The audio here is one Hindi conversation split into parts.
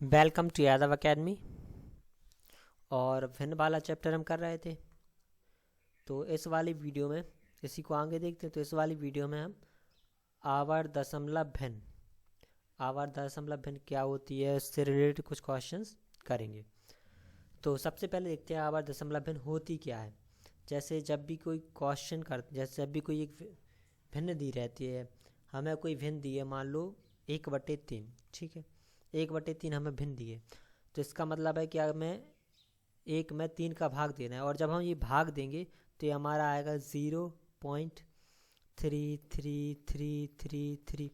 Welcome to Yadav academy. और भिन्न वाला चैप्टर हम कर रहे थे। तो इस वाली वीडियो में इसी को आगे देखते हैं। तो इस वाली वीडियो में हम आवर्त दशमलव भिन्न क्या होती है, उससे रिलेटेड कुछ क्वेश्चंस करेंगे। तो सबसे पहले देखते हैं आवर्त दशमलव भिन्न होती क्या है। जैसे जब भी कोई एक भिन्न दी रहती है, हमें कोई भिन्न दी है, मान लो 1/3, ठीक है। 1/3 हमें भिन्न दी है, तो इसका मतलब है कि हमें 1 में 3 का भाग देना है। और जब हम ये भाग देंगे तो ये हमारा आएगा 0.3333।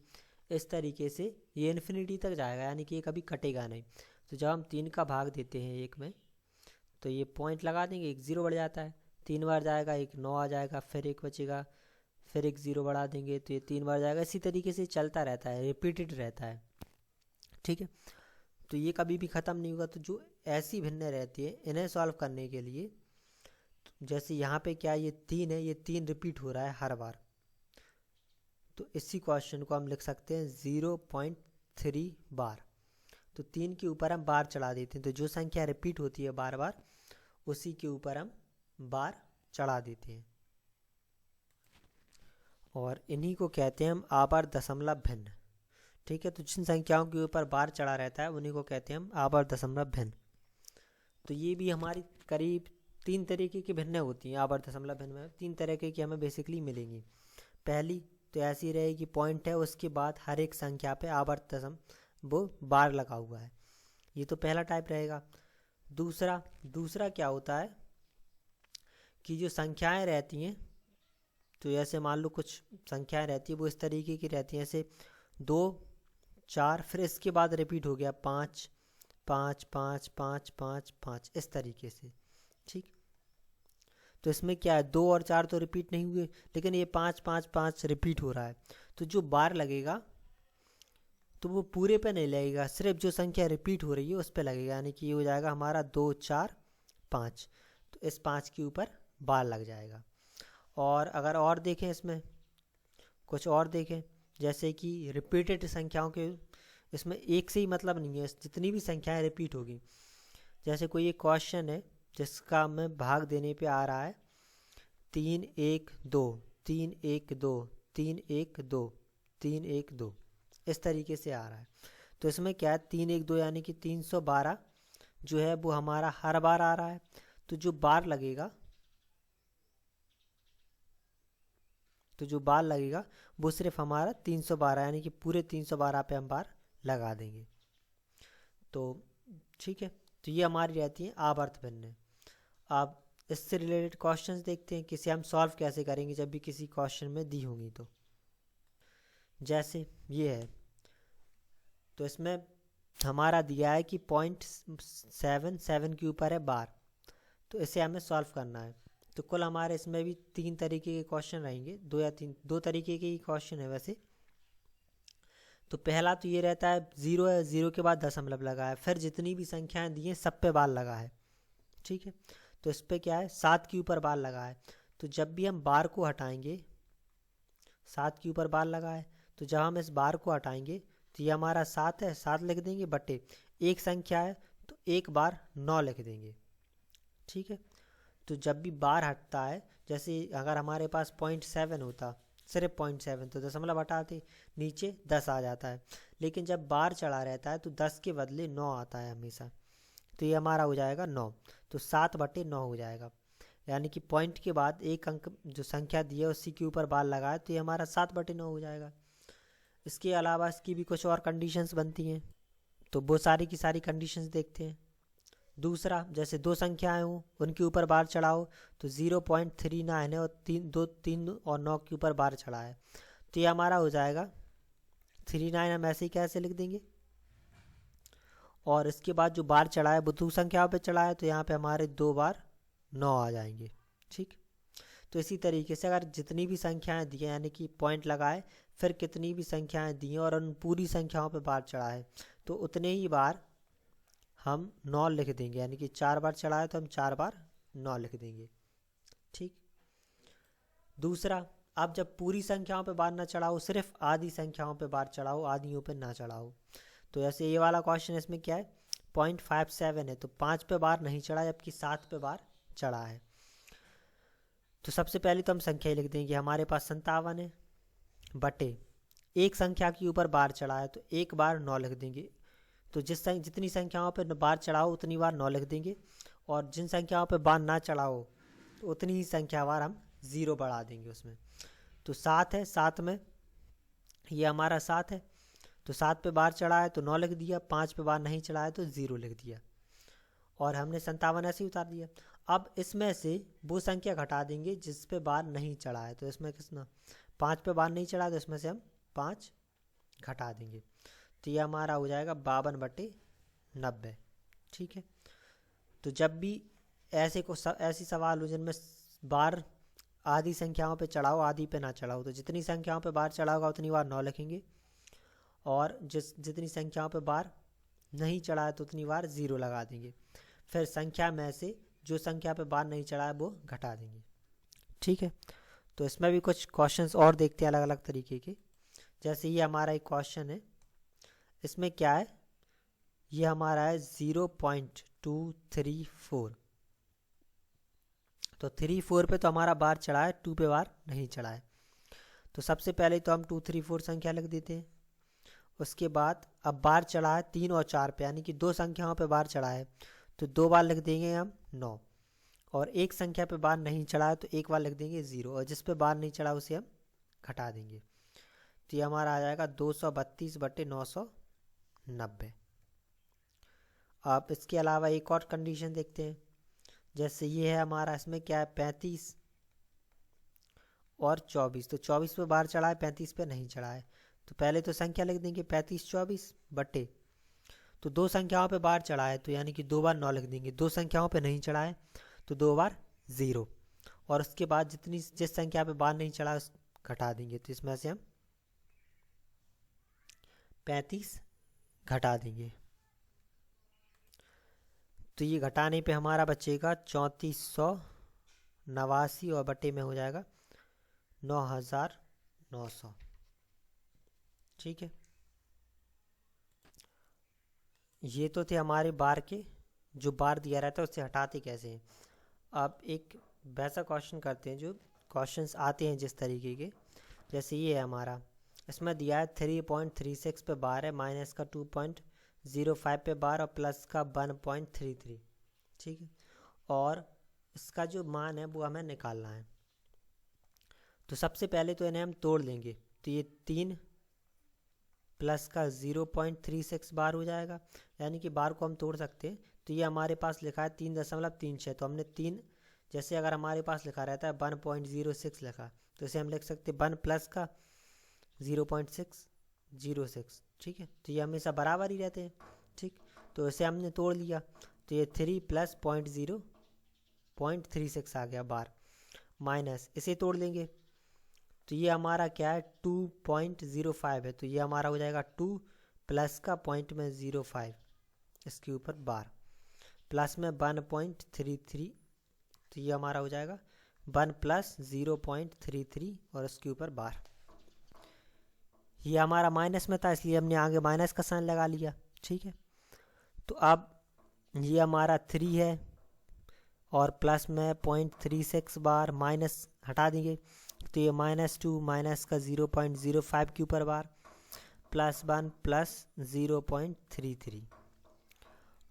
इस तरीके से ये इन्फिनिटी तक जाएगा, यानी कि ये कभी कटेगा नहीं। तो जब हम 3 का भाग देते हैं 1 में, तो ये पॉइंट लगा देंगे, एक 0 बढ़ जाता है। 3 बार जाएगा, एक 9 आ जाएगा, फिर एक बचेगा, फिर एक 0 बढ़ा देंगे तो ये 3 बार जाएगा। इसी तरीके से चलता रहता है, रिपीटेड रहता है, ठीक है। तो ये कभी भी ख़त्म नहीं होगा। तो जो ऐसी भिन्न रहती है, इन्हें सॉल्व करने के लिए, जैसे यहाँ पे क्या ये 3 है, ये 3 रिपीट हो रहा है हर बार, तो इसी क्वेश्चन को हम लिख सकते हैं 0.3 बार। तो 3 के ऊपर हम बार चढ़ा देते हैं, तो जो संख्या रिपीट होती है बार बार, उसी के ऊपर हम बार चढ़ा देते हैं, और इन्हीं को कहते हैं हम आवर्त दशमलव भिन्न, ठीक है। तो जिन संख्याओं के ऊपर बार चढ़ा रहता है उन्हीं को कहते हैं हम आवर्त दशमलव भिन्न। तो ये भी हमारी करीब 3 तरीके की भिन्न होती हैं। आवर्त दशमलव भिन्न में 3 तरीके की हमें बेसिकली मिलेंगी। पहली तो ऐसी रहेगी, पॉइंट है, उसके बाद हर एक संख्या पे आवर्त दशम वो बार लगा हुआ है। ये तो पहला टाइप रहेगा। दूसरा क्या होता है कि जो संख्याएं रहती हैं, तो जैसे मान लो कुछ संख्याएं रहती है वो इस तरीके की रहती हैं, जैसे 2 4, फिर इसके बाद रिपीट हो गया 5 5 5 5 5 5, इस तरीके से, ठीक। तो इसमें क्या है, 2 और 4 तो रिपीट नहीं हुए, लेकिन ये 5 5 5 रिपीट हो रहा है। तो जो बार लगेगा तो वो पूरे पे नहीं लगेगा, सिर्फ जो संख्या रिपीट हो रही है उस पे लगेगा, यानी कि ये हो जाएगा हमारा 2 4 5। तो इस 5 के ऊपर बार लग जाएगा। और अगर और देखें, इसमें कुछ और देखें, जैसे कि रिपीटेड संख्याओं के, इसमें एक से ही मतलब नहीं है, जितनी भी संख्याएं रिपीट होगी। जैसे कोई एक क्वेश्चन है जिसका हमें भाग देने पे आ रहा है 3 1 2 3 1 2 3 1 2 3 1 2, इस तरीके से आ रहा है। तो इसमें क्या है, 3 1 2 यानी कि 312 जो है वो हमारा हर बार आ रहा है। तो जो बार लगेगा वो सिर्फ हमारा 312, यानी कि पूरे 312 पे हम बार लगा देंगे। तो ठीक है, तो ये हमारी रहती है आवर्त भिन्न। अब इससे रिलेटेड क्वेश्चंस देखते हैं, किसे हम सॉल्व कैसे करेंगे जब भी किसी क्वेश्चन में दी होंगी। तो जैसे ये है, तो इसमें हमारा दिया है कि 0.77 के ऊपर है बार, तो इसे हमें सॉल्व करना है। तो कुल हमारे इसमें भी 3 तरीके के क्वेश्चन रहेंगे, 2 तरीके के ही क्वेश्चन है वैसे। तो पहला तो ये रहता है 0 है, 0 के बाद दशमलव लगा है, फिर जितनी भी संख्याएं दी हैं सब पे बार लगा है, ठीक है। तो इस पे क्या है, 7 के ऊपर बार लगा है। तो जब भी हम बार को हटाएंगे, 7 के ऊपर बार लगा है, तो जब हम इस बार को हटाएंगे तो ये हमारा 7 है, 7 लिख देंगे, बटे एक संख्या है तो एक बार 9 लिख देंगे, ठीक है। तो जब भी बार हटता है, जैसे अगर हमारे पास 0.7 होता, सिर्फ 0.7, तो दशमलव हटाते नीचे 10 आ जाता है। लेकिन जब बार चढ़ा रहता है तो 10 के बदले 9 आता है हमेशा, तो ये हमारा हो जाएगा 9। तो 7/9 हो जाएगा, यानी कि पॉइंट के बाद एक अंक जो संख्या दी है उसी के ऊपर बार लगाए, तो ये हमारा 7/9 हो जाएगा। इसके अलावा इसकी भी कुछ और कंडीशंस बनती हैं, तो वो सारी की सारी कंडीशंस देखते हैं। दूसरा, जैसे 2 संख्याएं हों, उनके ऊपर बार चढ़ाओ, तो 0.39 है और 3 और 9 के ऊपर बार चढ़ा है, तो ये हमारा हो जाएगा 39। हम ऐसे ही कैसे लिख देंगे, और इसके बाद जो बार चढ़ा है वो 2 संख्याओं पे चढ़ा है, तो यहाँ पे हमारे 2 बार 9 आ जाएंगे, ठीक। तो इसी तरीके से अगर जितनी भी संख्याएं दी हैं, यानी कि पॉइंट लगाए, फिर कितनी भी संख्याएं दी हैं और उन पूरी संख्याओं पे बार चढ़ा है, तो उतने ही बार हम 9 लिख देंगे, यानी कि 4 बार चढ़ा है तो हम 4 बार 9 लिख देंगे, ठीक। दूसरा, अब जब पूरी संख्याओं पे बार ना चढ़ाओ, सिर्फ आधी संख्याओं पे बार चढ़ाओ, आधियों पे ना चढ़ाओ, तो ऐसे ये वाला क्वेश्चन इसमें क्या है 0.57 है, तो 5 पे बार नहीं चढ़ा जबकि 7 पे बार चढ़ा है। तो सबसे पहले तो हम संख्या ही लिख देंगे, हमारे पास 57 है बटे एक संख्या के ऊपर बार चढ़ा है तो एक बार 9 लिख देंगे। तो जितनी संख्याओं पे बार चढ़ा हो उतनी बार 9 लिख देंगे, और जिन संख्याओं पे बार ना चढ़ा हो तो उतनी ही संख्या बार हम 0 बढ़ा देंगे उसमें। तो 7 है, 7 में ये हमारा 7 है, तो 7 पे बार चढ़ा है तो 9 लिख दिया, 5 पे बार नहीं चढ़ा है तो 0 लिख दिया, और हमने 57 ऐसे ही उतार दिया। अब इसमें से वो संख्या घटा देंगे जिस पे बार नहीं चढ़ा है, तो इसमें कितना 5 पे बार नहीं चढ़ा है तो इसमें से हम 5 घटा देंगे, तो ये हमारा हो जाएगा 52/90। ठीक है, तो जब भी ऐसी सवाल हो जिनमें बार आधी संख्याओं पे चढ़ाओ आधी पे ना चढ़ाओ, तो जितनी संख्याओं पे बार चढ़ा होगा उतनी बार 9 लिखेंगे, और जितनी संख्याओं पे बार नहीं चढ़ा है तो उतनी बार 0 लगा देंगे। फिर संख्या में से जो संख्या पे बार नहीं चढ़ा है वो घटा देंगे। ठीक है, तो इसमें भी कुछ क्वेश्चंस और देखते हैं अलग अलग तरीके के। जैसे ये हमारा एक क्वेश्चन है, इसमें क्या है, ये हमारा है 0.234, तो 3 4 पे तो हमारा बार चढ़ा है, 2 पे बार नहीं चढ़ा है। तो सबसे पहले तो हम 2 3 4 संख्या लिख देते हैं। उसके बाद अब बार चढ़ा है 3 और 4 पे, यानी कि 2 संख्याओं पे बार चढ़ा है तो 2 बार लिख देंगे हम 9, और एक संख्या पे बार नहीं चढ़ा है तो एक बार लिख देंगे 0, और जिस पे बार नहीं चढ़ा उसे हम घटा देंगे। तो ये हमारा आ जाएगा 232/990। आप इसके अलावा एक और कंडीशन देखते हैं, जैसे ये है हमारा, इसमें क्या है 35 और 24, तो 24 पे बार चढ़ा है 35 पे नहीं चढ़ा है, तो पहले तो संख्या लिख देंगे 35 24 बटे, तो 2 संख्याओं पे बार चढ़ा है तो यानी कि 2 बार 9 लिख देंगे, 2 संख्याओं पे नहीं चढ़ा है तो 2 बार 0, और उसके बाद जिस संख्या पे बार नहीं चढ़ा उस घटा देंगे, तो इसमें से हम 35 घटा देंगे, तो ये घटाने पे हमारा बचेगा 3489, और बटे में हो जाएगा 9900। ठीक है, ये तो थे हमारे बार के, जो बार दिया रहता है उससे हटाते कैसे हैं। अब एक वैसा क्वेश्चन करते हैं जो क्वेश्चंस आते हैं जिस तरीके के, जैसे ये है हमारा, इसमें दिया है 3.36 पे बार है, माइनस का 2.05 पे बार और प्लस का 1.33। ठीक है, और इसका जो मान है वो हमें निकालना है। तो सबसे पहले तो इन्हें हम तोड़ लेंगे, तो ये 3 प्लस का 0.36 बार हो जाएगा, यानी कि बार को हम तोड़ सकते हैं। तो ये हमारे पास लिखा है 3.36, तो हमने 3, जैसे अगर हमारे पास लिखा रहता है 1.06 लिखा, तो इसे हम लिख सकते हैं 1 प्लस का 0.606। ठीक है, तो ये हमेशा बराबर ही रहते हैं। ठीक, तो इसे हमने तोड़ लिया, तो ये 3 प्लस 0.36 आ गया बार, माइनस इसे तोड़ लेंगे, तो ये हमारा क्या है 2.05 है, तो ये हमारा हो जाएगा 2 प्लस का पॉइंट में 0.5 इसके ऊपर बार, प्लस में 1.33, तो ये हमारा हो जाएगा 1 प्लस 0.33 और इसके ऊपर बार। ये हमारा माइनस में था इसलिए हमने आगे माइनस का साइन लगा लिया। ठीक है, तो अब ये हमारा 3 है और प्लस में 0.36 बार, माइनस हटा देंगे तो ये -2 माइनस का 0.05 के ऊपर बार, प्लस 1 प्लस 0.33।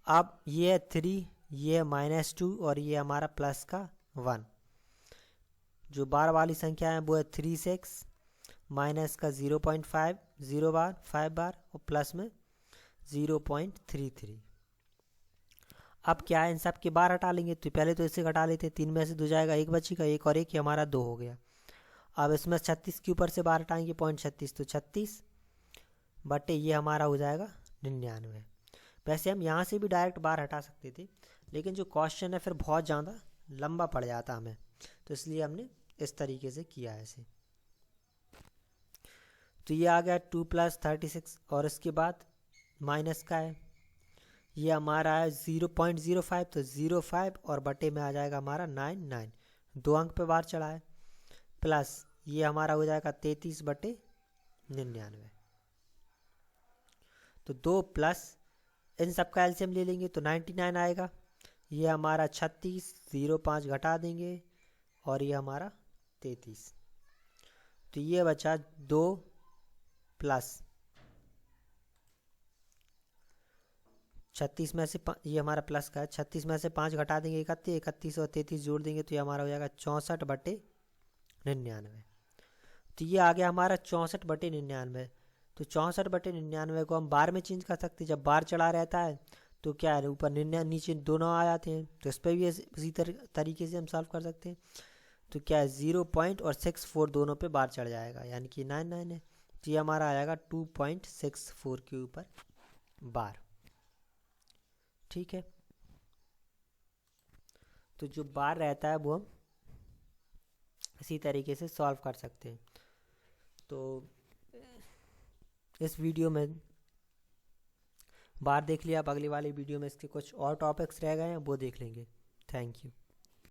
अब ये है 3, ये है -2 और ये हमारा प्लस का 1। जो बार वाली संख्या है वो है 36, माइनस का 0.5 0 बार 5 बार और प्लस में 0.33। अब क्या है, इन सब के बार हटा लेंगे, तो पहले तो इसे घटा लेते, 3 में से 2 जाएगा, 1 बचेगा, 1 और 1 ये हमारा 2 हो गया। अब इसमें 36 के ऊपर से बार हटाएंगे 0.36, तो 36 बटे ये हमारा हो जाएगा 99। वैसे हम यहाँ से भी डायरेक्ट बार हटा सकते थे, लेकिन जो क्वेश्चन है फिर बहुत ज़्यादा लंबा पड़ जाता हमें, तो इसलिए हमने इस तरीके से किया है इसे। तो ये आ गया 2 प्लस 36 और इसके बाद माइनस का है, ये हमारा है 0.05, तो 0.5 और बटे में आ जाएगा हमारा 99, 2 अंक पे बार चढ़ा है, प्लस ये हमारा हो जाएगा 33/99। तो 2 प्लस इन सब का एलसीएम ले लेंगे तो 99 आएगा। ये हमारा 36, 0.5 घटा देंगे और ये हमारा 33। तो ये बचा 2 प्लस 36 में से ये हमारा प्लस का है, 36 में से 5 घटा देंगे 31, 31 और 33 जोड़ देंगे तो ये हमारा हो जाएगा 64/99। तो ये आ गया हमारा 64/99। तो 64/99 को हम बार में चेंज कर सकते हैं। जब बार चढ़ा रहता है तो क्या है, ऊपर 99 नीचे दोनों आ जाते हैं, तो इस पर भी उसी तरीके से हम सॉल्व कर सकते हैं। तो क्या है 0 और 64 दोनों पे बार चढ़ जाएगा, यानी कि 99 है। तो ये हमारा आ जाएगा 2.64 के ऊपर बार। ठीक है, तो जो बार रहता है वो हम इसी तरीके से सॉल्व कर सकते हैं। तो इस वीडियो में बार देख लिया, अब अगली वाली वीडियो में इसके कुछ और टॉपिक्स रह गए हैं वो देख लेंगे। Thank you.